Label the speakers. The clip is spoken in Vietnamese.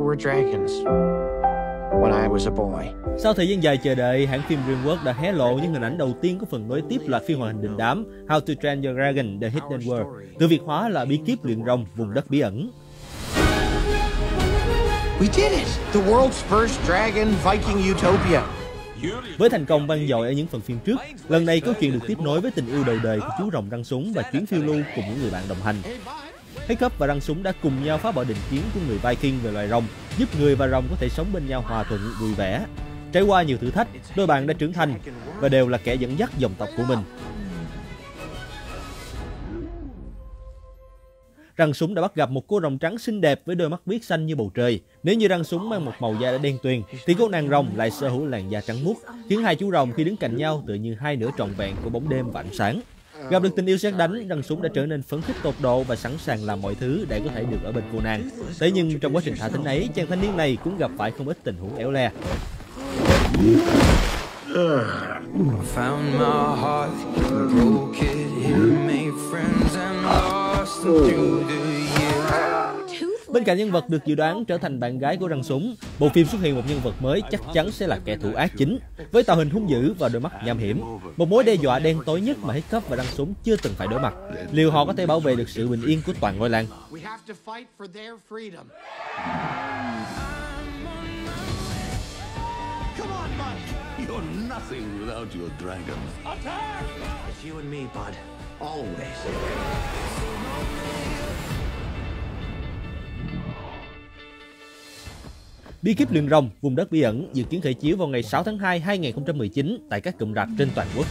Speaker 1: were dragons when I was a boy.
Speaker 2: Sau thời gian dài chờ đợi, hãng phim DreamWorks đã hé lộ những hình ảnh đầu tiên của phần nối tiếp loạt phim hoạt hình đình đám How to Train Your Dragon: The Hidden World, từ Việt hóa là Bí kíp luyện rồng vùng đất bí ẩn.
Speaker 1: We did it! The world's first dragon Viking utopia.
Speaker 2: Với thành công vang dội ở những phần phim trước, lần này câu chuyện được tiếp nối với tình yêu đầu đời của chú rồng răng súng và chuyến phiêu lưu cùng những người bạn đồng hành. Hiccup và răng súng đã cùng nhau phá bỏ định kiến của người Viking về loài rồng, giúp người và rồng có thể sống bên nhau hòa thuận, vui vẻ. Trải qua nhiều thử thách, đôi bạn đã trưởng thành và đều là kẻ dẫn dắt dòng tộc của mình. Răng súng đã bắt gặp một cô rồng trắng xinh đẹp với đôi mắt biếc xanh như bầu trời. Nếu như răng súng mang một màu da đã đen tuyền, thì cô nàng rồng lại sở hữu làn da trắng muốt, khiến hai chú rồng khi đứng cạnh nhau tựa như hai nửa trọn vẹn của bóng đêm và ánh sáng. Gặp được tình yêu sét đánh, răng súng đã trở nên phấn khích tột độ và sẵn sàng làm mọi thứ để có thể được ở bên cô nàng. Thế nhưng trong quá trình thả thính ấy, chàng thanh niên này cũng gặp phải không ít tình huống éo le. Bên cạnh nhân vật được dự đoán trở thành bạn gái của răng súng, bộ phim xuất hiện một nhân vật mới chắc chắn sẽ là kẻ thù ác chính, với tạo hình hung dữ và đôi mắt nham hiểm, một mối đe dọa đen tối nhất mà Hiccup và răng súng chưa từng phải đối mặt. Liệu họ có thể bảo vệ được sự bình yên của toàn ngôi làng? Bí kíp luyện rồng vùng đất bí ẩn dự kiến khởi chiếu vào ngày 6 tháng 2 2019 tại các cụm rạp trên toàn quốc.